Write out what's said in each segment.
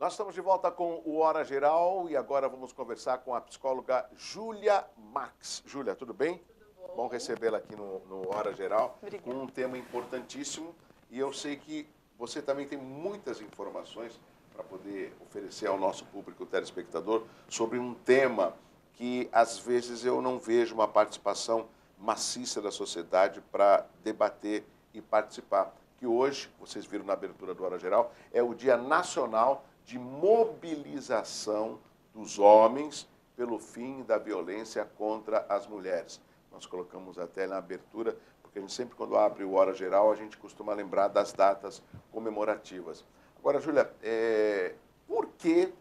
Nós estamos de volta com o Hora Geral e agora vamos conversar com a psicóloga Júlia Max. Júlia, tudo bem? Tudo bom. Bom recebê-la aqui no Hora Geral. Obrigada. Com um tema importantíssimo e eu sei que você também tem muitas informações para poder oferecer ao nosso público telespectador sobre um tema que às vezes eu não vejo uma participação maciça da sociedade para debater e participar. Que hoje, vocês viram na abertura do Hora Geral, é o Dia Nacional de Mobilização dos Homens pelo fim da violência contra as mulheres. Nós colocamos até na abertura, porque a gente sempre, quando abre o Hora Geral, a gente costuma lembrar das datas comemorativas. Agora, Júlia, por que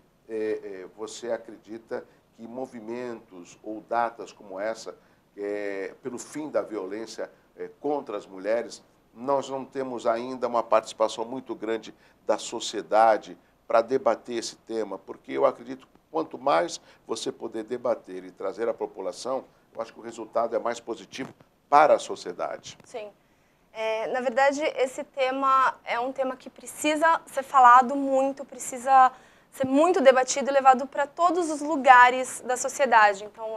você acredita que movimentos ou datas como essa, pelo fim da violência contra as mulheres, nós não temos ainda uma participação muito grande da sociedade para debater esse tema? Porque eu acredito que quanto mais você poder debater e trazer à população, eu acho que o resultado é mais positivo para a sociedade. Sim. Na verdade, esse tema é um tema que precisa ser falado muito, precisa ser muito debatido e levado para todos os lugares da sociedade. Então,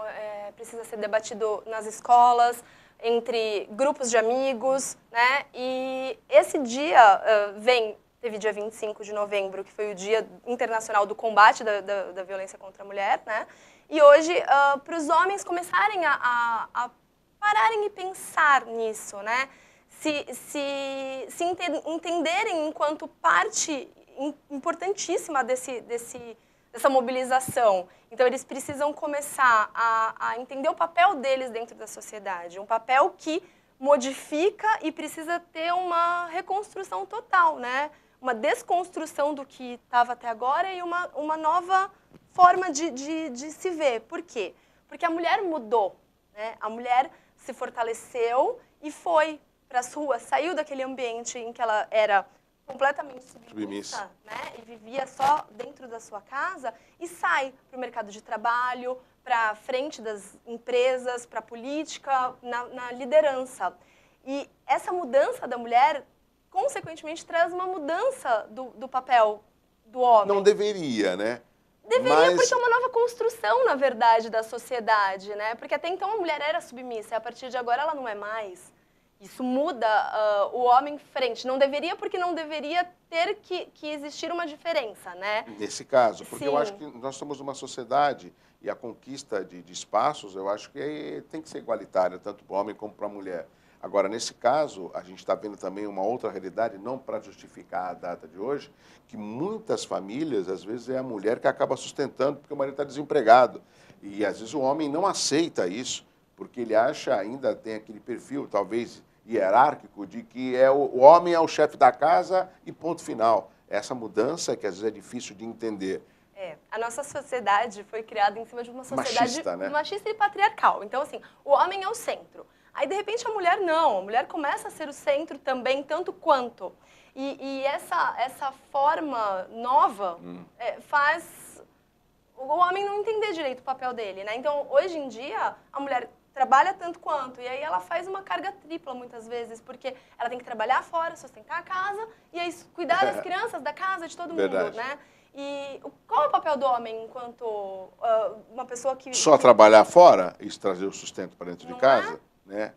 precisa ser debatido nas escolas, entre grupos de amigos, né? E esse dia teve dia 25 de novembro, que foi o Dia Internacional do Combate da Violência contra a Mulher, né? E hoje, para os homens começarem a pararem e pensar nisso, né? Se entenderem enquanto parte importantíssima dessa mobilização. Então, eles precisam começar a entender o papel deles dentro da sociedade, um papel que modifica e precisa ter uma reconstrução total, né? Uma desconstrução do que estava até agora e uma nova forma de se ver. Por quê? Porque a mulher mudou, né? A mulher se fortaleceu e foi para as ruas, saiu daquele ambiente em que ela era completamente submissa, né? E vivia só dentro da sua casa e sai para o mercado de trabalho, para a frente das empresas, para a política, na liderança. E essa mudança da mulher, consequentemente, traz uma mudança do papel do homem. Não deveria, né? Deveria, porque é uma nova construção, na verdade, da sociedade, né? Porque até então a mulher era submissa, e a partir de agora ela não é mais. Isso muda o homem frente. Não deveria, porque não deveria ter que existir uma diferença, né? Nesse caso, porque Sim. eu acho que nós somos uma sociedade e a conquista de espaços, eu acho que tem que ser igualitária, tanto para o homem como para a mulher. Agora, nesse caso, a gente está vendo também uma outra realidade, não para justificar a data de hoje, que muitas famílias, às vezes, é a mulher que acaba sustentando porque o marido está desempregado. E, às vezes, o homem não aceita isso, porque ele acha, ainda tem aquele perfil, talvez, hierárquico, de que o homem é o chefe da casa e ponto final. Essa mudança que, às vezes, é difícil de entender. A nossa sociedade foi criada em cima de uma sociedade machista, né? Machista e patriarcal. Então, assim, o homem é o centro. Aí, de repente, a mulher não. A mulher começa a ser o centro também, tanto quanto. E essa forma nova faz o homem não entender direito o papel dele, né? Então, hoje em dia, a mulher trabalha tanto quanto, e aí ela faz uma carga tripla muitas vezes, porque ela tem que trabalhar fora, sustentar a casa, e aí cuidar das crianças, da casa, de todo mundo, Verdade. né? E qual é o papel do homem enquanto uma pessoa que... Só trabalhar fora e trazer o sustento para dentro de Não casa, né?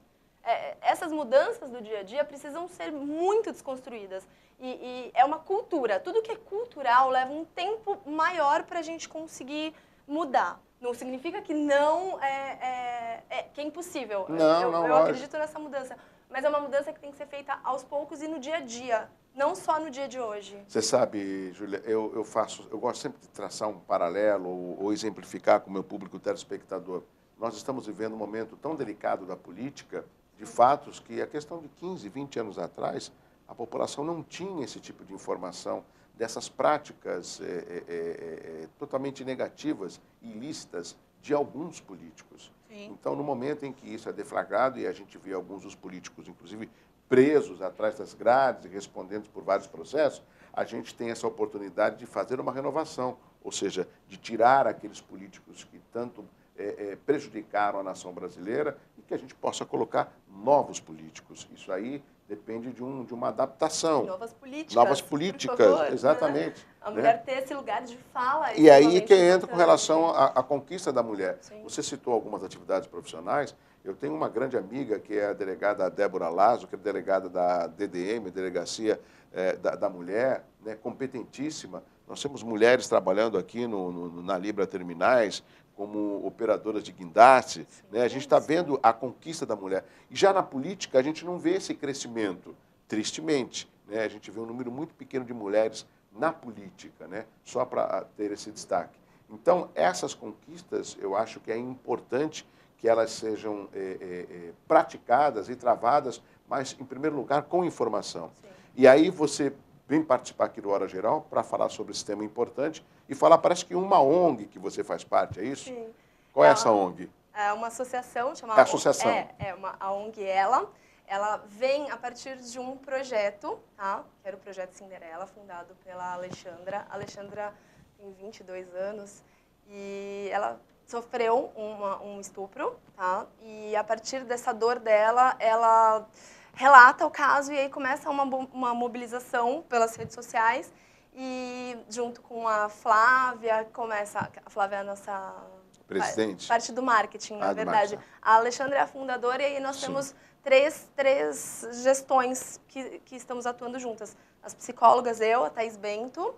Essas mudanças do dia a dia precisam ser muito desconstruídas. E é uma cultura. Tudo que é cultural leva um tempo maior para a gente conseguir mudar. Não significa que que é impossível. Eu acredito nessa mudança. Mas é uma mudança que tem que ser feita aos poucos e no dia a dia, não só no dia de hoje. Você sabe, Júlia, eu gosto sempre de traçar um paralelo ou exemplificar com o meu público telespectador. Nós estamos vivendo um momento tão delicado da política, de fatos que a questão de 15, 20 anos atrás, a população não tinha esse tipo de informação, dessas práticas totalmente negativas e ilícitas de alguns políticos. Sim. Então, no momento em que isso é deflagrado, e a gente vê alguns dos políticos, inclusive, presos atrás das grades e respondendo por vários processos, a gente tem essa oportunidade de fazer uma renovação, ou seja, de tirar aqueles políticos que tanto prejudicaram a nação brasileira e que a gente possa colocar novos políticos. Isso aí depende de uma adaptação. Novas políticas. Novas políticas, por favor, exatamente. Né? A mulher ter esse lugar de fala. E aí que entra com relação importante. à conquista da mulher. Sim. Você citou algumas atividades profissionais. Eu tenho uma grande amiga, que é a delegada Débora Lazo, que é delegada da DDM, Delegacia da Mulher, né, competentíssima. Nós temos mulheres trabalhando aqui na Libra Terminais, como operadoras de guindaste. Né? A gente está vendo a conquista da mulher. E já na política, a gente não vê esse crescimento, tristemente. Né? A gente vê um número muito pequeno de mulheres na política, né? Só para ter esse destaque. Então, essas conquistas, eu acho que é importante que elas sejam praticadas e travadas, mas, em primeiro lugar, com informação. Sim. E aí você vem participar aqui do Hora Geral para falar sobre esse tema importante e falar, parece que uma ONG que você faz parte, é isso? Sim. Qual é essa ONG? É uma associação chamada... É associação. A ONG Ela vem a partir de um projeto, tá? Que era o Projeto Cinderela, fundado pela Alexandra. A Alexandra tem 22 anos e ela sofreu um estupro, tá? E a partir dessa dor dela, ela relata o caso e aí começa uma mobilização pelas redes sociais e junto com a Flávia, a Flávia é a nossa... Presidente? Parte do marketing, na verdade. A Alexandra é a fundadora e aí nós temos três gestões que estamos atuando juntas. As psicólogas, eu, a Thaís Bento,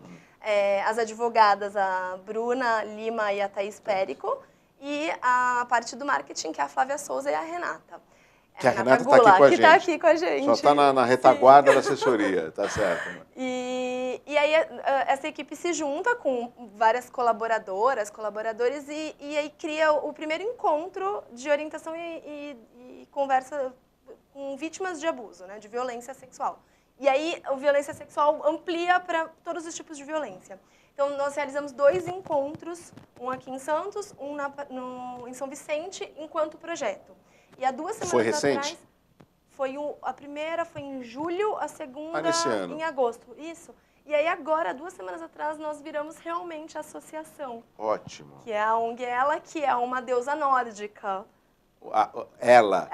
as advogadas, a Bruna Lima e a Thaís Périco, e a parte do marketing, que é a Flávia Souza e a Renata. Que a Renata está aqui com a gente. Que está aqui com a gente. Só está na retaguarda da assessoria, tá certo. E aí essa equipe se junta com várias colaboradores e aí cria o primeiro encontro de orientação e conversa com vítimas de abuso, né, de violência sexual. E aí a violência sexual amplia para todos os tipos de violência. Então nós realizamos 2 encontros, um aqui em Santos, um em São Vicente, enquanto projeto. E há 2 semanas foi recente? Atrás, a primeira foi em julho, a segunda nesse ano. Em agosto. Isso. E aí agora, 2 semanas atrás, nós viramos realmente a associação. Ótimo. Que é a ONG Ela, que é uma deusa nórdica. Ela,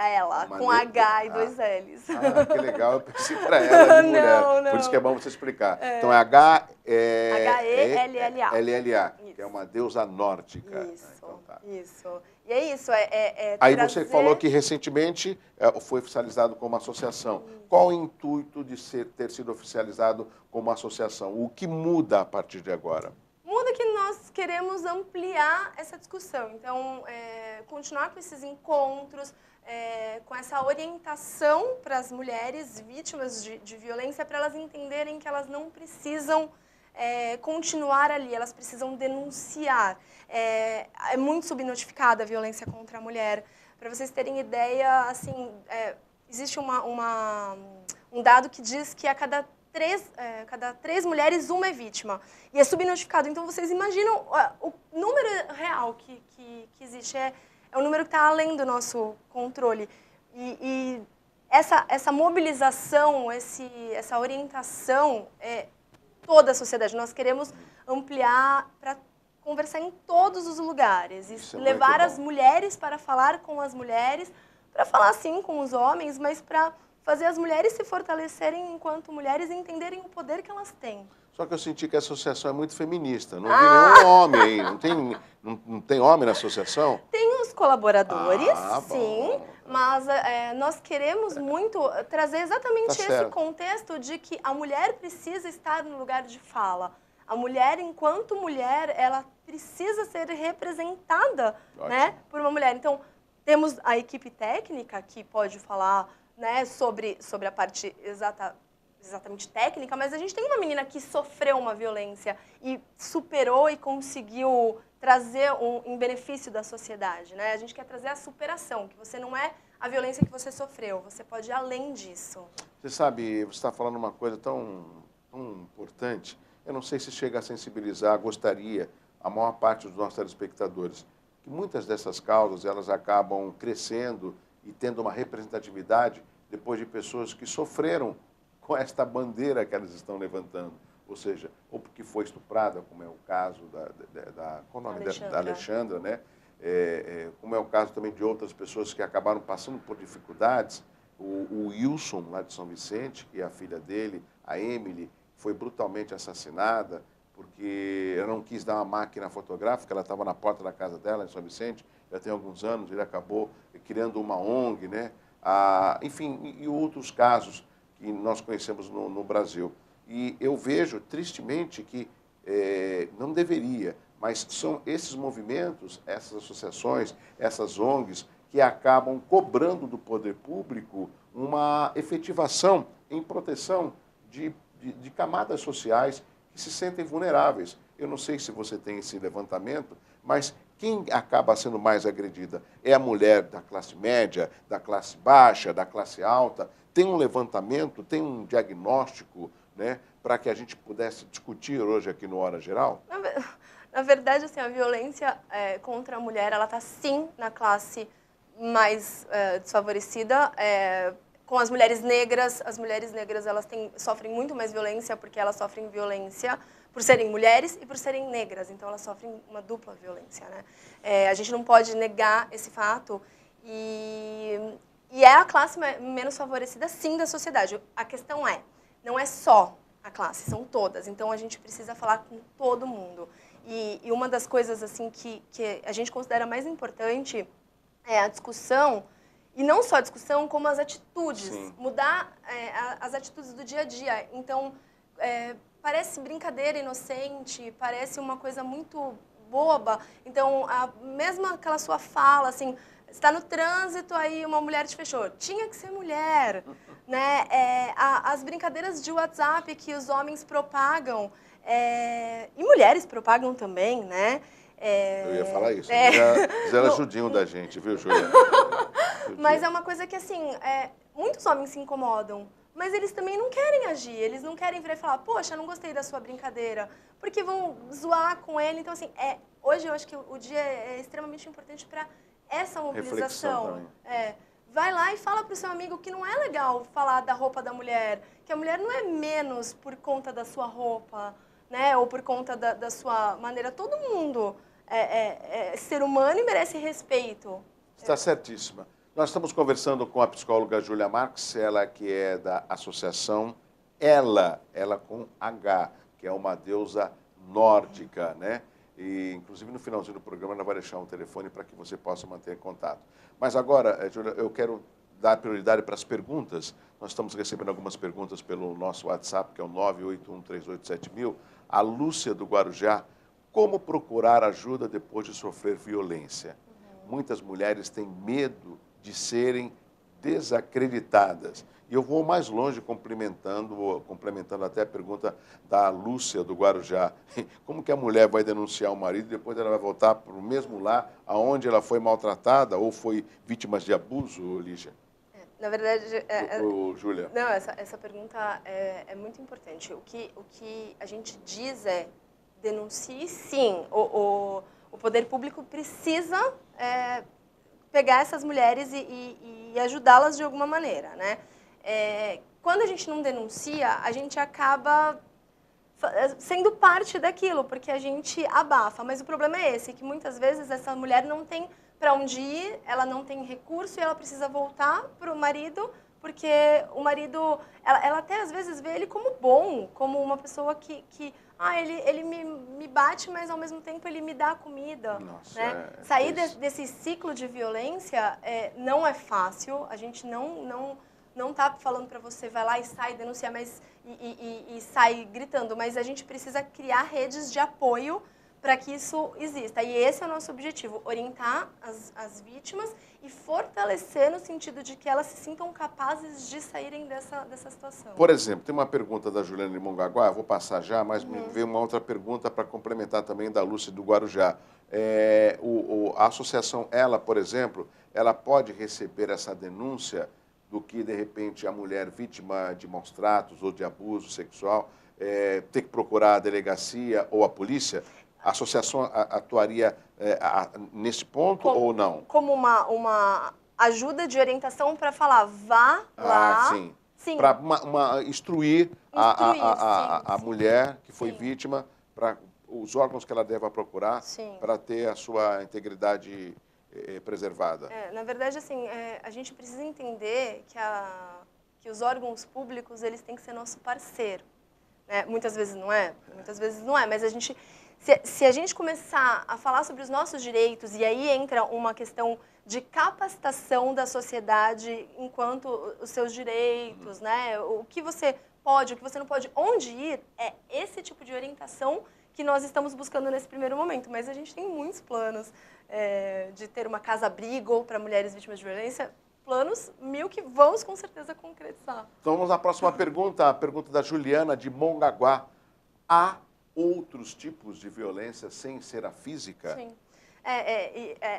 com H e 2 L's. Que legal, eu pensei para ela de mulher. Não. Por isso que é bom você explicar. Então é H-E-L-L-A, Isso. que é uma deusa nórdica. Isso, então, tá. Isso. E é isso, Aí trazer... você falou que recentemente foi oficializado como associação. Qual o intuito de ter sido oficializado como associação? O que muda a partir de agora? Muda que nós queremos ampliar essa discussão. Então, continuar com esses encontros, com essa orientação para as mulheres vítimas de violência, para elas entenderem que elas não precisam continuar ali, elas precisam denunciar. É muito subnotificada a violência contra a mulher. Para vocês terem ideia, assim, existe um dado que diz que a cada 3 mulheres, uma é vítima. E é subnotificado. Então, vocês imaginam o número real que existe. É um número que está além do nosso controle. E essa mobilização, essa orientação é toda a sociedade. Nós queremos ampliar para conversar em todos os lugares. E levar as mulheres para falar com as mulheres, para falar, sim, com os homens, mas para fazer as mulheres se fortalecerem enquanto mulheres e entenderem o poder que elas têm. Só que eu senti que a associação é muito feminista. Não vi nenhum homem aí. Não tem homem na associação? Tem os colaboradores, sim. Mas nós queremos muito trazer exatamente esse contexto de que a mulher precisa estar no lugar de fala. A mulher, enquanto mulher, ela precisa ser representada, né, por uma mulher. Então, temos a equipe técnica que pode falar, né, sobre a parte exatamente técnica, mas a gente tem uma menina que sofreu uma violência e superou e conseguiu trazer em benefício da sociedade, né? A gente quer trazer a superação, que você não é a violência que você sofreu, você pode ir além disso. Você sabe, você está falando uma coisa tão importante, eu não sei se chega a sensibilizar, gostaria, a maior parte dos nossos telespectadores, que muitas dessas causas, elas acabam crescendo e tendo uma representatividade depois de pessoas que sofreram com esta bandeira que elas estão levantando. Ou seja, ou porque foi estuprada, como é o caso qual o nome da Alexandra, né? Como é o caso também de outras pessoas que acabaram passando por dificuldades. O Wilson, lá de São Vicente, que é a filha dele, a Emily, foi brutalmente assassinada porque eu não quis dar uma máquina fotográfica, ela estava na porta da casa dela, em São Vicente, já tem alguns anos, ele acabou criando uma ONG, né? Enfim, e outros casos que nós conhecemos no Brasil. E eu vejo, tristemente, que não deveria, mas são esses movimentos, essas associações, essas ONGs, que acabam cobrando do poder público uma efetivação em proteção de camadas sociais que se sentem vulneráveis. Eu não sei se você tem esse levantamento, mas quem acaba sendo mais agredida é a mulher da classe média, da classe baixa, da classe alta. Tem um levantamento, tem um diagnóstico, né, para que a gente pudesse discutir hoje aqui no Hora Geral? Na verdade, assim, a violência contra a mulher, ela está sim na classe mais desfavorecida. Com as mulheres negras elas sofrem muito mais violência porque elas sofrem violência por serem mulheres e por serem negras. Então, elas sofrem uma dupla violência, né? A gente não pode negar esse fato. E é a classe menos favorecida, sim, da sociedade. A questão não é só a classe, são todas. Então, a gente precisa falar com todo mundo. E uma das coisas assim que a gente considera mais importante é a discussão, e não só a discussão, como as atitudes. Sim. Mudar as atitudes do dia a dia. Então, parece brincadeira inocente, parece uma coisa muito boba. Então, mesmo aquela sua fala, assim, está no trânsito, aí uma mulher te fechou. Tinha que ser mulher, né? As brincadeiras de WhatsApp que os homens propagam, e mulheres propagam também, né? Eu ia falar isso. Fizeram ajudinho da gente, viu, Júlia? Mas é uma coisa que, assim, muitos homens se incomodam, mas eles também não querem agir, eles não querem virar e falar, poxa, não gostei da sua brincadeira, porque vão zoar com ele. Então, assim, hoje eu acho que o dia é extremamente importante para essa mobilização. Vai lá e fala para o seu amigo que não é legal falar da roupa da mulher, que a mulher não é menos por conta da sua roupa, né, ou por conta da sua maneira. Todo mundo é ser humano e merece respeito. Está certíssima. Nós estamos conversando com a psicóloga Júlia Marx, ela que é da associação Ela com H, que é uma deusa nórdica, né? E, inclusive, no finalzinho do programa, ela vai deixar um telefone para que você possa manter contato. Mas agora, Júlia, eu quero dar prioridade para as perguntas. Nós estamos recebendo algumas perguntas pelo nosso WhatsApp, que é o 981387000. A Lúcia do Guarujá: como procurar ajuda depois de sofrer violência? Muitas mulheres têm medo de serem desacreditadas. E eu vou mais longe complementando até a pergunta da Lúcia do Guarujá. Como que a mulher vai denunciar o marido e depois ela vai voltar para o mesmo lar onde ela foi maltratada ou foi vítima de abuso, Lígia? Na verdade, Júlia. Não, essa pergunta é muito importante. O que a gente diz denuncie sim. O poder público precisa pegar essas mulheres e ajudá-las de alguma maneira, né? Quando a gente não denuncia, a gente acaba sendo parte daquilo, porque a gente abafa. Mas o problema é esse, que muitas vezes essa mulher não tem para onde ir, ela não tem recurso e ela precisa voltar para o marido, porque o marido, ela até às vezes vê ele como bom, como uma pessoa que ele me bate, mas ao mesmo tempo ele me dá comida. Nossa, né? Sair desse ciclo de violência não é fácil. A gente não está falando para você vai lá e sai denunciar, e sai gritando, mas a gente precisa criar redes de apoio para que isso exista. E esse é o nosso objetivo, orientar as vítimas e fortalecer no sentido de que elas se sintam capazes de saírem dessa situação. Por exemplo, tem uma pergunta da Juliana de Mongaguá, eu vou passar já, mas me veio uma outra pergunta para complementar também da Lúcia do Guarujá. A associação Ela, por exemplo, ela pode receber essa denúncia do que, de repente, a mulher vítima de maus tratos ou de abuso sexual ter que procurar a delegacia ou a polícia? A associação atuaria nesse ponto ou não? Como uma ajuda de orientação para falar, vá lá. Sim. Para instruir a mulher que foi vítima, para os órgãos que ela deva procurar para ter a sua integridade preservada. Na verdade, assim, a gente precisa entender que os órgãos públicos eles têm que ser nosso parceiro. né? Muitas vezes não é, mas a gente, se a gente começar a falar sobre os nossos direitos, e aí entra uma questão de capacitação da sociedade enquanto os seus direitos, né? O que você pode, o que você não pode, onde ir, é esse tipo de orientação que nós estamos buscando nesse primeiro momento. Mas a gente tem muitos planos de ter uma casa-abrigo para mulheres vítimas de violência, planos 1000 que vamos com certeza concretizar. Então vamos à próxima pergunta, a pergunta da Juliana de Mongaguá. Há outros tipos de violência sem ser a física? Sim.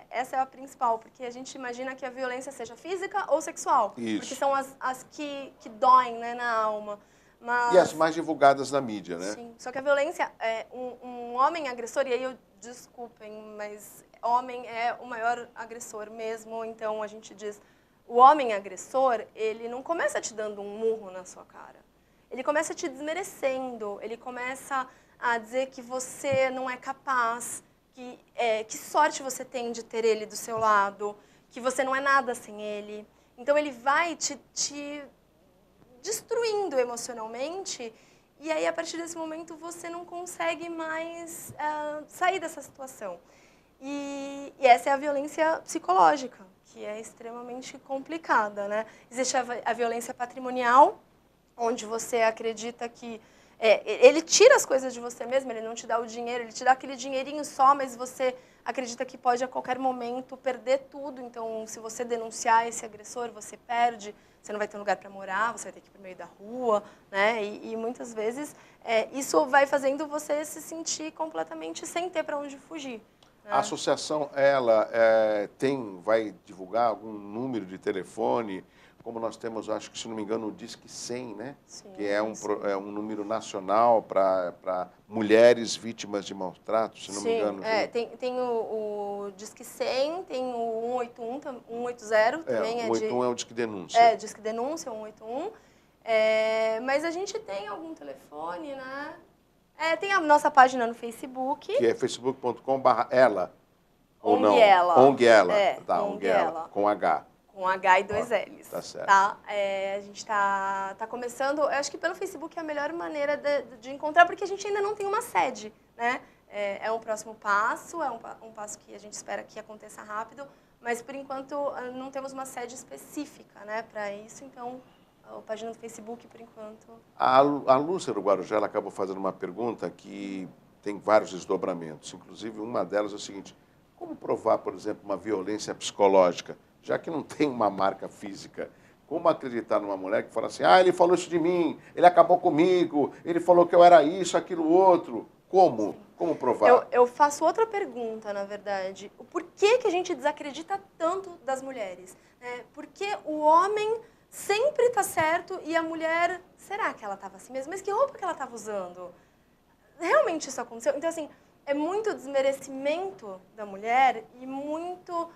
Essa é a principal, porque a gente imagina que a violência seja física ou sexual. Isso. Porque são as que doem, né, na alma. Mas, e as mais divulgadas na mídia, né? Sim, só que a violência, um homem agressor, e aí desculpem, mas homem é o maior agressor mesmo, então a gente diz, o homem agressor, ele não começa te dando um murro na sua cara. Ele começa te desmerecendo, ele começa a dizer que você não é capaz, que sorte você tem de ter ele do seu lado, que você não é nada sem ele. Então ele vai te destruindo emocionalmente e aí a partir desse momento você não consegue mais sair dessa situação. E essa é a violência psicológica, que é extremamente complicada, né? Existe a violência patrimonial, onde você acredita que ele tira as coisas de você mesmo, ele não te dá o dinheiro, ele te dá aquele dinheirinho só, mas você acredita que pode a qualquer momento perder tudo. Então, se você denunciar esse agressor, você perde, você não vai ter um lugar para morar, você vai ter que ir para o meio da rua, né? E muitas vezes isso vai fazendo você se sentir completamente sem ter para onde fugir. Né? A associação, ela vai divulgar algum número de telefone, como nós temos, acho que, se não me engano, o Disque 100, né? Sim, que é um número nacional para mulheres vítimas de maltrato, se não me engano. Tem o Disque 100, tem o 180 também. 181 é o Disque Denúncia. Disque Denúncia, 181. Mas a gente tem algum telefone, né? Tem a nossa página no Facebook. Que é facebook.com/ela. Ou não? Onguela. Onguela. Tá, Onguela. Com H. Com H e 2 L's. Tá certo. Tá? A gente tá começando, eu acho que pelo Facebook é a melhor maneira de encontrar, porque a gente ainda não tem uma sede, né? É um próximo passo, é um passo que a gente espera que aconteça rápido, mas por enquanto não temos uma sede específica, né, para isso, então a página do Facebook, por enquanto. A Lúcia do Guarujá, ela acabou fazendo uma pergunta que tem vários desdobramentos, inclusive uma delas é o seguinte: como provar, por exemplo, uma violência psicológica? Já que não tem uma marca física, como acreditar numa mulher que fala assim, ele falou isso de mim, ele acabou comigo, ele falou que eu era isso, aquilo, outro. Como? Sim. Como provar? Eu faço outra pergunta, na verdade. O porquê que a gente desacredita tanto das mulheres? Porque o homem sempre está certo e a mulher, será que ela estava assim mesmo? Mas que roupa que ela estava usando? Realmente isso aconteceu? Então, assim, é muito desmerecimento da mulher e muito...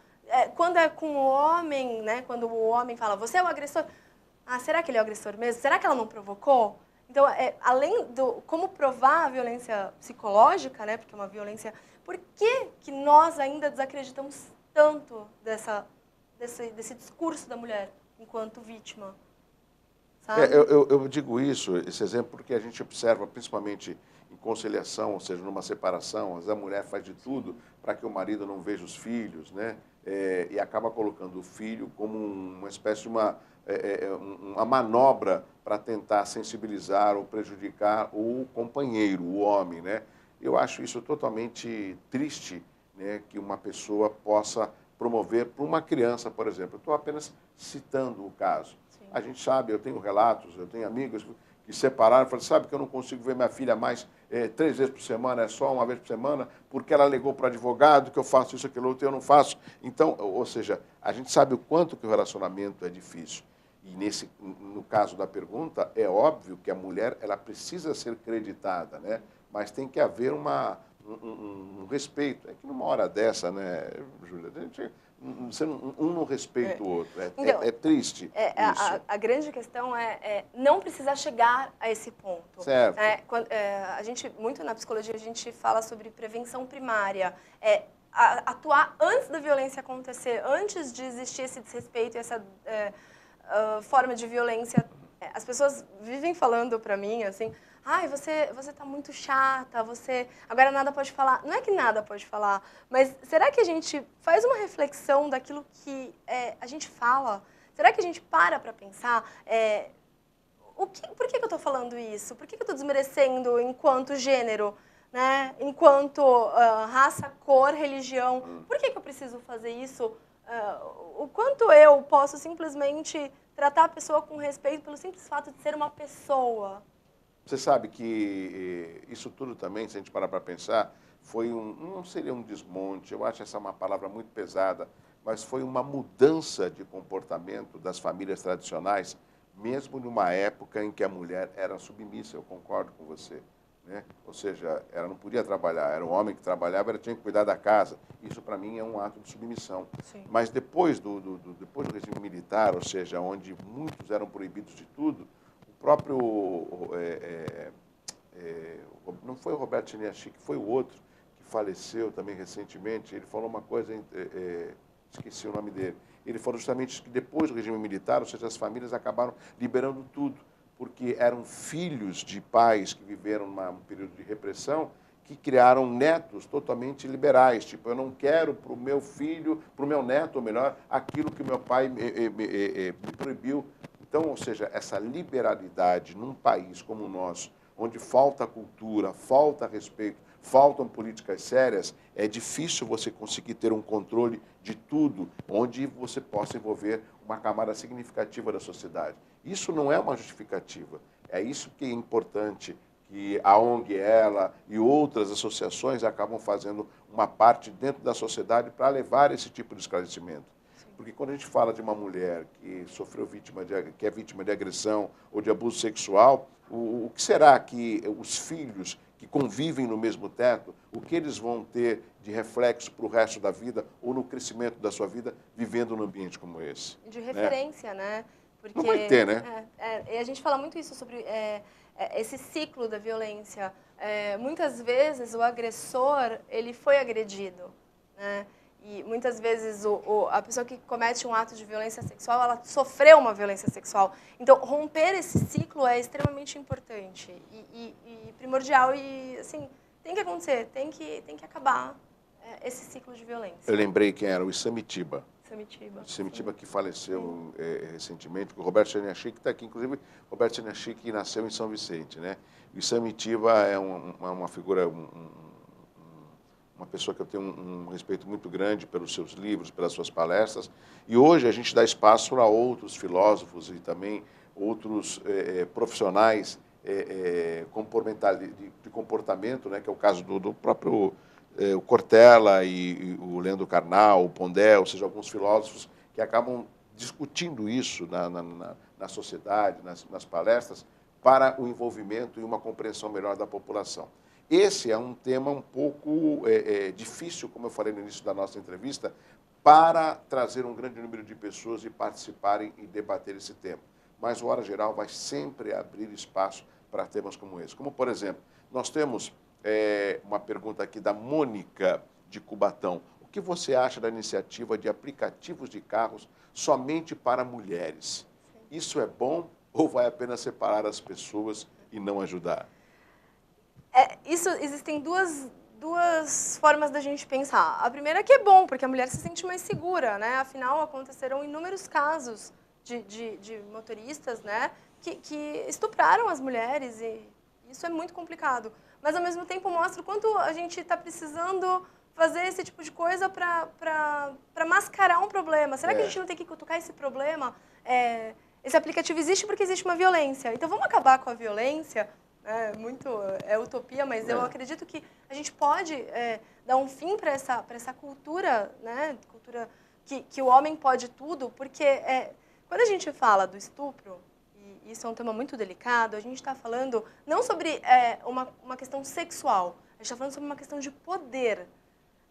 quando é com o homem, né? Quando o homem fala, você é o agressor. Será que ele é o agressor mesmo? Será que ela não provocou? Então, além do como provar a violência psicológica, né? Porque é uma violência... Por que nós ainda desacreditamos tanto desse discurso da mulher enquanto vítima? Sabe? Eu digo esse exemplo, porque a gente observa, principalmente em conciliação, ou seja, numa separação, a mulher faz de tudo para que o marido não veja os filhos, né? E acaba colocando o filho como uma espécie de uma manobra para tentar sensibilizar ou prejudicar o companheiro, o homem, né? Eu acho isso totalmente triste, né, que uma pessoa possa promover para uma criança, por exemplo. Eu estou apenas citando o caso. Sim. A gente sabe, eu tenho relatos, eu tenho amigos que separaram, falaram, sabe que eu não consigo ver minha filha mais 3 vezes por semana, é só uma vez por semana, porque ela alegou para o advogado que eu faço isso, aquilo outro, e eu não faço. Então, ou seja, a gente sabe o quanto que o relacionamento é difícil. E no caso da pergunta, é óbvio que a mulher ela precisa ser creditada, né? Mas tem que haver um respeito. É que numa hora dessa, né, Júlia, um não respeita o outro. Então, é triste isso. A grande questão é não precisar chegar a esse ponto. Certo. A gente, muito na psicologia, a gente fala sobre prevenção primária. Atuar antes da violência acontecer, antes de existir esse desrespeito, essa forma de violência. As pessoas vivem falando para mim, assim, ai, você tá muito chata, você agora nada pode falar. Não é que nada pode falar, mas será que a gente faz uma reflexão daquilo que a gente fala? Será que a gente para pensar por que eu estou falando isso? Por que eu estou desmerecendo enquanto gênero, né? Enquanto raça, cor, religião? Por que eu preciso fazer isso? O quanto eu posso simplesmente tratar a pessoa com respeito pelo simples fato de ser uma pessoa? Você sabe que isso tudo também, se a gente parar para pensar, não seria um desmonte, eu acho essa uma palavra muito pesada, mas foi uma mudança de comportamento das famílias tradicionais, mesmo numa época em que a mulher era submissa, eu concordo com você. Né? Ou seja, ela não podia trabalhar, era o homem que trabalhava, ela tinha que cuidar da casa. Isso, para mim, é um ato de submissão. Sim. Mas depois depois do regime militar, ou seja, onde muitos eram proibidos de tudo, o próprio, não foi o Roberto Chiniachique, foi o outro, que faleceu também recentemente, ele falou uma coisa, esqueci o nome dele, ele falou justamente que depois do regime militar, ou seja, as famílias acabaram liberando tudo, porque eram filhos de pais que viveram um período de repressão, que criaram netos totalmente liberais. Tipo, eu não quero para o meu filho, para o meu neto, ou melhor, aquilo que o meu pai me proibiu. Então, ou seja, essa liberalidade num país como o nosso, onde falta cultura, falta respeito, faltam políticas sérias, é difícil você conseguir ter um controle de tudo, onde você possa envolver uma camada significativa da sociedade. Isso não é uma justificativa. É isso que é importante, que a ONG, ela e outras associações acabam fazendo uma parte dentro da sociedade para levar esse tipo de esclarecimento. Porque quando a gente fala de uma mulher que sofreu que é vítima de agressão ou de abuso sexual, o que será que os filhos que convivem no mesmo teto, o que eles vão ter de reflexo para o resto da vida ou no crescimento da sua vida vivendo num ambiente como esse? De referência, né? Porque, não vai ter, né? E a gente fala muito isso sobre esse ciclo da violência. Muitas vezes o agressor, ele foi agredido, né? E muitas vezes a pessoa que comete um ato de violência sexual, ela sofreu uma violência sexual. Então, romper esse ciclo é extremamente importante e primordial e, assim, tem que acontecer, tem que acabar esse ciclo de violência. Eu lembrei quem era, o Issamitiba. Issamitiba, que faleceu recentemente, o Roberto Chiniachique está aqui, inclusive, o Roberto Chiniachique nasceu em São Vicente, né? O Issamitiba é uma figura, uma pessoa que eu tenho um respeito muito grande pelos seus livros, pelas suas palestras, e hoje a gente dá espaço a outros filósofos e também outros profissionais de comportamento, né, que é o caso do próprio o Cortella e o Leandro Carnal, o Pondé, ou seja, alguns filósofos que acabam discutindo isso na sociedade, nas palestras, para o envolvimento e uma compreensão melhor da população. Esse é um tema um pouco difícil, como eu falei no início da nossa entrevista, para trazer um grande número de pessoas e participarem e debater esse tema. Mas o Hora Geral vai sempre abrir espaço para temas como esse. Como, por exemplo, nós temos uma pergunta aqui da Mônica de Cubatão. O que você acha da iniciativa de aplicativos de carros somente para mulheres? Isso é bom ou vai apenas separar as pessoas e não ajudar? Existem duas formas da gente pensar. A primeira é que é bom, porque a mulher se sente mais segura, né? Afinal, aconteceram inúmeros casos de motoristas, né, que estupraram as mulheres e isso é muito complicado. Mas, ao mesmo tempo, mostra o quanto a gente está precisando fazer esse tipo de coisa para mascarar um problema. Será que a gente não tem que cutucar esse problema? Esse aplicativo existe porque existe uma violência. Então, vamos acabar com a violência? É utopia, mas eu acredito que a gente pode dar um fim para essa cultura, né? Cultura que o homem pode tudo, porque quando a gente fala do estupro, e isso é um tema muito delicado, a gente está falando não sobre uma questão sexual, a gente está falando sobre uma questão de poder.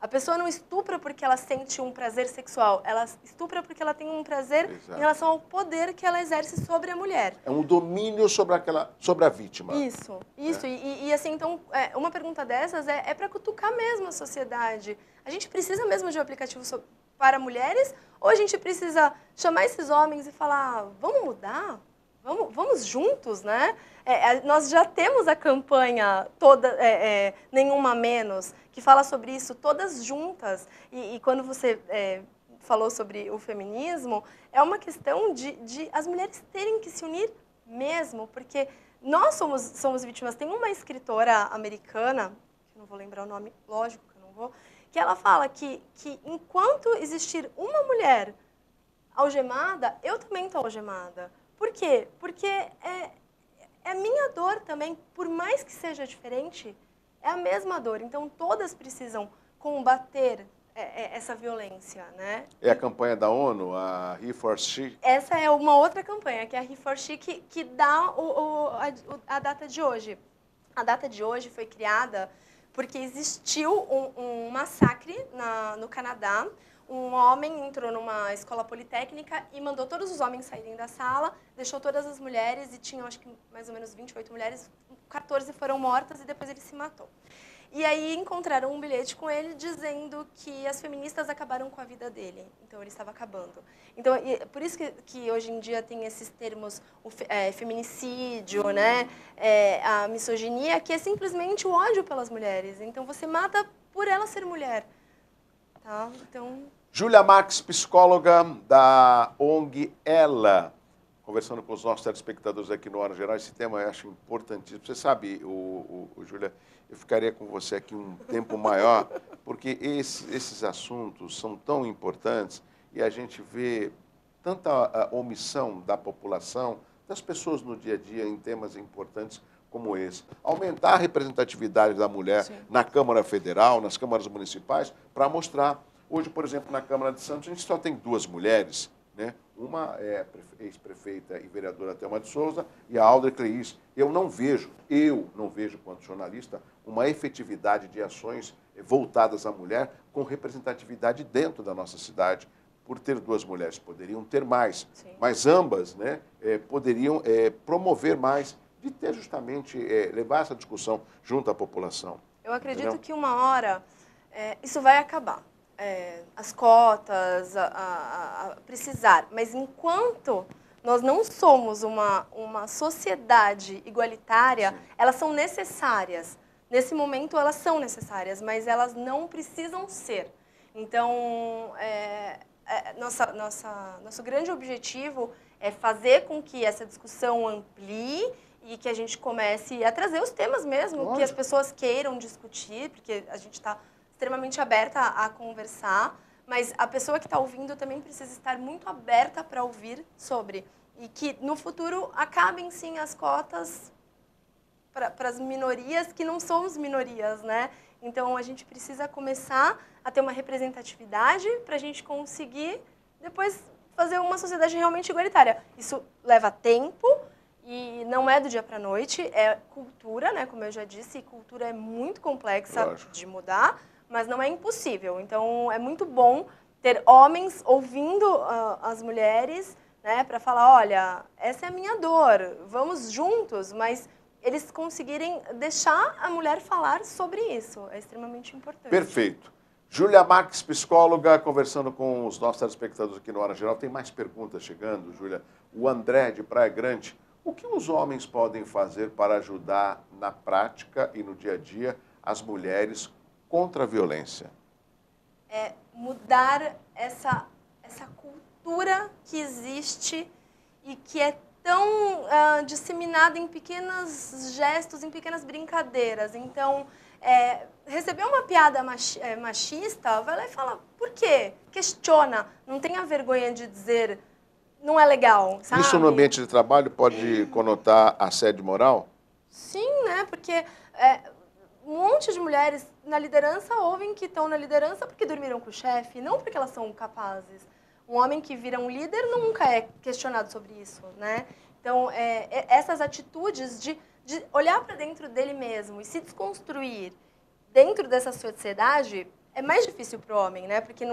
A pessoa não estupra porque ela sente um prazer sexual, ela estupra porque ela tem um prazer em relação ao poder que ela exerce sobre a mulher. É um domínio sobre a vítima. Isso. E assim, então, uma pergunta dessas é para cutucar mesmo a sociedade. A gente precisa mesmo de um aplicativo para mulheres ou a gente precisa chamar esses homens e falar, vamos mudar? vamos juntos, né? Nós já temos a campanha toda, Nenhuma Menos, que fala sobre isso, todas juntas. E quando você falou sobre o feminismo, é uma questão de as mulheres terem que se unir mesmo, porque nós somos vítimas. Tem uma escritora americana, que não vou lembrar o nome, lógico que eu não vou, que ela fala que enquanto existir uma mulher algemada, eu também estou algemada. Por quê? Porque é minha dor também, por mais que seja diferente, é a mesma dor. Então, todas precisam combater essa violência, né? É a campanha da ONU, a He for She? Essa é uma outra campanha, que é a He for She, que dá a data de hoje. A data de hoje foi criada porque existiu um massacre no Canadá. Um homem entrou numa escola politécnica e mandou todos os homens saírem da sala, deixou todas as mulheres, e tinham acho que mais ou menos 28 mulheres, 14 foram mortas e depois ele se matou. E aí encontraram um bilhete com ele dizendo que as feministas acabaram com a vida dele, então ele estava acabando. Então, por isso que hoje em dia tem esses termos, feminicídio, né? A misoginia, que é simplesmente o ódio pelas mulheres. Então você mata por ela ser mulher. Tá? Então... Júlia Marques, psicóloga da ONG Ela, conversando com os nossos telespectadores aqui no Hora Geral. Esse tema eu acho importantíssimo. Você sabe, Júlia, eu ficaria com você aqui um tempo maior, porque esses assuntos são tão importantes e a gente vê tanta omissão da população, das pessoas no dia a dia em temas importantes como esse. Aumentar a representatividade da mulher Sim. na Câmara Federal, nas câmaras municipais, para mostrar. Hoje, por exemplo, na Câmara de Santos, a gente só tem 2 mulheres, né? Uma é ex-prefeita e vereadora Thelma de Souza e a Aldra Cleis. Eu não vejo, quanto jornalista, uma efetividade de ações voltadas à mulher com representatividade dentro da nossa cidade. Por ter 2 mulheres, poderiam ter mais, Sim. mas ambas, né, poderiam promover mais, de ter justamente, levar essa discussão junto à população. Eu acredito Entendeu? que uma hora isso vai acabar. As cotas, a precisar. Mas enquanto nós não somos uma sociedade igualitária, sim, elas são necessárias. Nesse momento elas são necessárias, mas elas não precisam ser. Então, nosso grande objetivo é fazer com que essa discussão amplie e que a gente comece a trazer os temas mesmo, lógico, que as pessoas queiram discutir, porque a gente está extremamente aberta a conversar, mas a pessoa que está ouvindo também precisa estar muito aberta para ouvir sobre. E que no futuro acabem sim as cotas para as minorias que não somos minorias, né? Então a gente precisa começar a ter uma representatividade para a gente conseguir depois fazer uma sociedade realmente igualitária. Isso leva tempo e não é do dia para a noite, é cultura, né? Como eu já disse, cultura é muito complexa, lógico, de mudar, mas não é impossível. Então, é muito bom ter homens ouvindo as mulheres, né, para falar, olha, essa é a minha dor, vamos juntos, mas eles conseguirem deixar a mulher falar sobre isso. É extremamente importante. Perfeito. Júlia Marques, psicóloga, conversando com os nossos telespectadores aqui no Hora Geral. Tem mais perguntas chegando, Júlia. O André, de Praia Grande. O que os homens podem fazer para ajudar na prática e no dia a dia as mulheres contra a violência? Mudar essa cultura que existe e que é tão disseminada em pequenos gestos, em pequenas brincadeiras. Então, receber uma piada machista, vai lá e fala, por quê? Questiona, não tenha vergonha de dizer, não é legal, sabe? Isso no ambiente de trabalho pode conotar assédio moral? Sim, né? Porque um monte de mulheres na liderança ouvem que estão na liderança porque dormiram com o chefe, não porque elas são capazes. Um homem que vira um líder nunca é questionado sobre isso, né? Então, essas atitudes de olhar para dentro dele mesmo e se desconstruir dentro dessa sociedade é mais difícil para o homem, né? Porque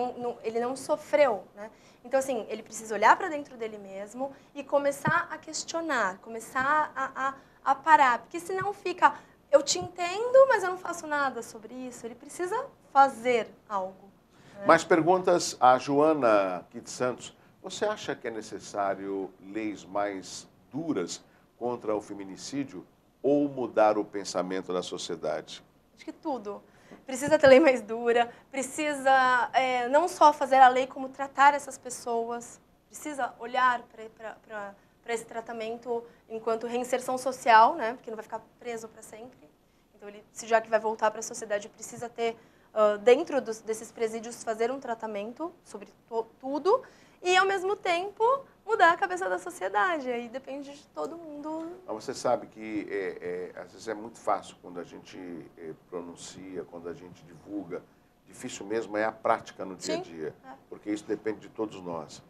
ele não sofreu, né? Então, assim, ele precisa olhar para dentro dele mesmo e começar a questionar, começar a parar, porque senão fica, eu te entendo, mas eu não faço nada sobre isso. Ele precisa fazer algo. Né? Mais perguntas. A Joana aqui de Santos. Você acha que é necessário leis mais duras contra o feminicídio ou mudar o pensamento da sociedade? Acho que tudo. Precisa ter lei mais dura, precisa não só fazer a lei, como tratar essas pessoas, precisa olhar para esse tratamento enquanto reinserção social, né? Porque não vai ficar preso para sempre. Então, já que vai voltar para a sociedade, precisa ter, dentro desses presídios, fazer um tratamento sobre tudo e, ao mesmo tempo, mudar a cabeça da sociedade. Aí depende de todo mundo. Mas você sabe que, às vezes, é muito fácil quando a gente pronuncia, quando a gente divulga. Difícil mesmo é a prática no dia a dia, porque isso depende de todos nós.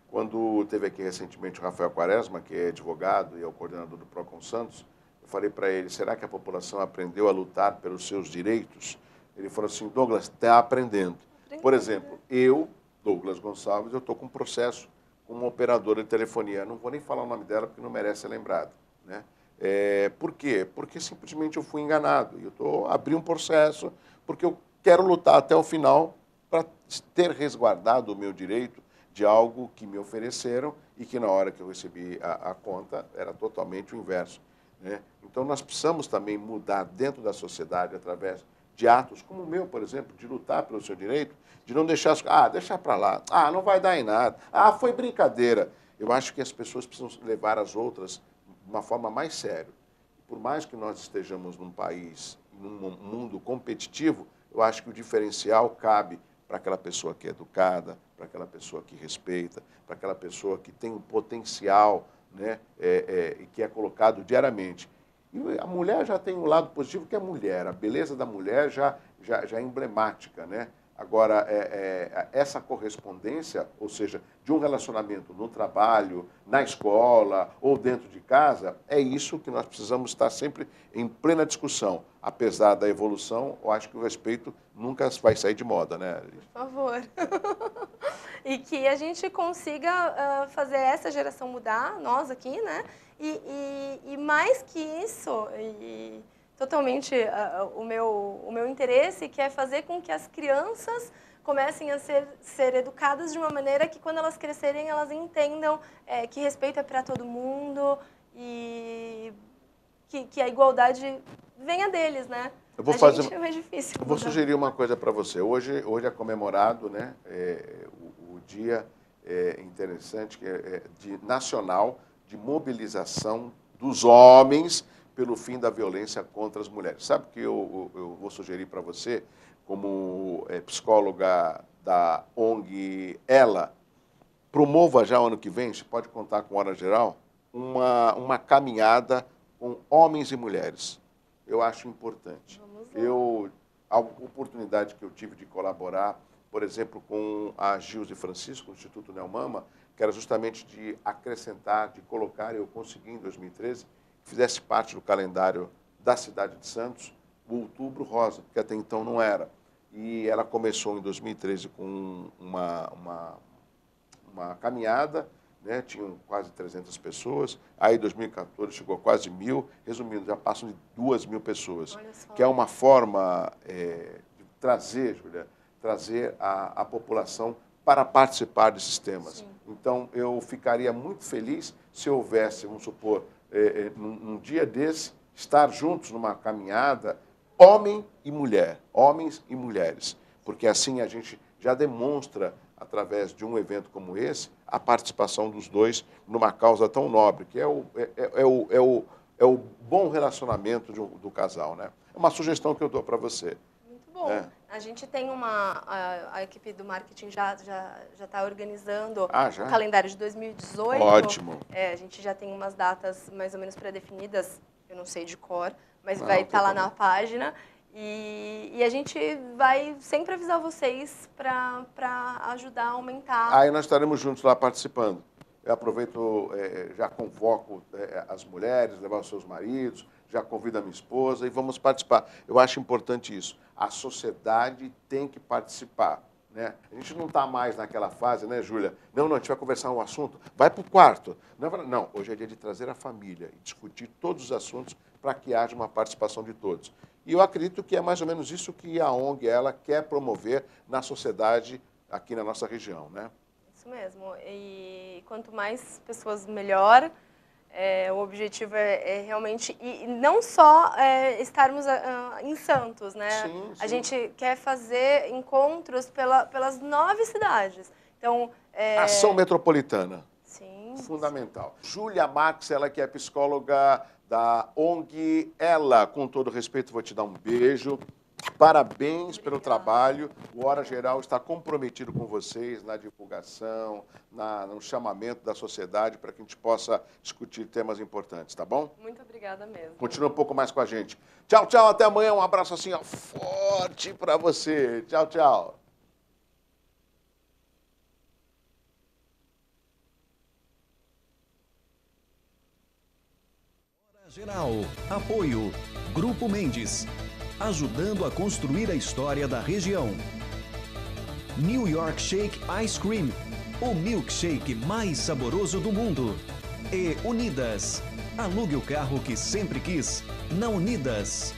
Quando teve aqui recentemente o Rafael Quaresma, que é advogado e é o coordenador do Procon Santos, eu falei para ele, será que a população aprendeu a lutar pelos seus direitos? Ele falou assim, Douglas, está aprendendo. Por exemplo, eu, Douglas Gonçalves, eu estou com um processo com uma operadora de telefonia. Não vou nem falar o nome dela porque não merece ser lembrado, né? Por quê? Porque simplesmente eu fui enganado. Eu abri um processo porque eu quero lutar até o final para ter resguardado o meu direito de algo que me ofereceram e que na hora que eu recebi a conta era totalmente o inverso, né? Então nós precisamos também mudar dentro da sociedade através de atos como o meu, por exemplo, de lutar pelo seu direito, de não deixar, deixar para lá, não vai dar em nada, foi brincadeira. Eu acho que as pessoas precisam levar as outras de uma forma mais séria. Por mais que nós estejamos num país, num mundo competitivo, eu acho que o diferencial cabe para aquela pessoa que é educada, para aquela pessoa que respeita, para aquela pessoa que tem um potencial, né, e que é colocado diariamente. E a mulher já tem um lado positivo, que é a mulher. A beleza da mulher já é emblemática, né? Agora, essa correspondência, ou seja, de um relacionamento no trabalho, na escola ou dentro de casa, é isso que nós precisamos estar sempre em plena discussão. Apesar da evolução, eu acho que o respeito nunca vai sair de moda, né? Por favor. E que a gente consiga fazer essa geração mudar, nós aqui, né? E mais que isso, totalmente o meu interesse, que é fazer com que as crianças comecem a ser educadas de uma maneira que, quando elas crescerem, elas entendam que respeito é para todo mundo e que a igualdade venha deles, né? Gente é mais difícil. Eu vou sugerir uma coisa para você. Hoje é comemorado, né, o dia interessante, que nacional de mobilização dos homens pelo fim da violência contra as mulheres. Sabe o que eu vou sugerir para você, como psicóloga da ONG Ela? Promova já ano que vem, você pode contar com Hora Geral, uma caminhada com homens e mulheres. Eu acho importante. A oportunidade que eu tive de colaborar, por exemplo, com a Gilze Francisco, do Instituto Neomama, que era justamente de acrescentar, de colocar, eu consegui em 2013, que fizesse parte do calendário da cidade de Santos, o Outubro Rosa, que até então não era. E ela começou em 2013 com uma caminhada, né? Tinham quase 300 pessoas, aí em 2014 chegou a quase 1.000, resumindo, já passam de 2.000 pessoas, que é uma forma de trazer, Júlia, a população para participar desses temas. Sim. Então, eu ficaria muito feliz se houvesse, vamos supor, num dia desse, estar juntos numa caminhada, homem e mulher, homens e mulheres, porque assim a gente já demonstra, através de um evento como esse, a participação dos dois numa causa tão nobre, que é o bom relacionamento do casal, né? É uma sugestão que eu dou para você. Muito bom. A gente tem a equipe do marketing já está organizando o calendário de 2018. Ótimo. A gente já tem umas datas mais ou menos pré-definidas, eu não sei de cor, mas vai estar lá na página. E a gente vai sempre avisar vocês para ajudar a aumentar. Aí nós estaremos juntos lá participando. Eu aproveito, já convoco as mulheres, levar os seus maridos, já convido a minha esposa e vamos participar. Eu acho importante isso. A sociedade tem que participar, né? A gente não está mais naquela fase, né, Júlia? Não, a gente vai conversar um assunto, vai para o quarto. Não, hoje é dia de trazer a família e discutir todos os assuntos para que haja uma participação de todos. E eu acredito que é mais ou menos isso que a ONG ela quer promover na sociedade aqui na nossa região, né? Isso mesmo. E quanto mais pessoas, melhor. O objetivo é realmente, e não só estarmos em Santos, né? Sim, sim. A gente quer fazer encontros pelas 9 cidades. Então, Ação metropolitana. sim. Fundamental. Júlia Max, ela que é psicóloga da ONG Ela. Com todo respeito, vou te dar um beijo. Parabéns pelo trabalho. O Hora Geral está comprometido com vocês na divulgação, no chamamento da sociedade para que a gente possa discutir temas importantes, tá bom? Muito obrigada mesmo. Continua um pouco mais com a gente. Tchau, tchau, até amanhã. Um abraço assim, ó, forte para você. Tchau, tchau. Hora Geral. Apoio. Grupo Mendes. Ajudando a construir a história da região. New York Shake Ice Cream, o milkshake mais saboroso do mundo. E Unidas. Alugue o carro que sempre quis na Unidas.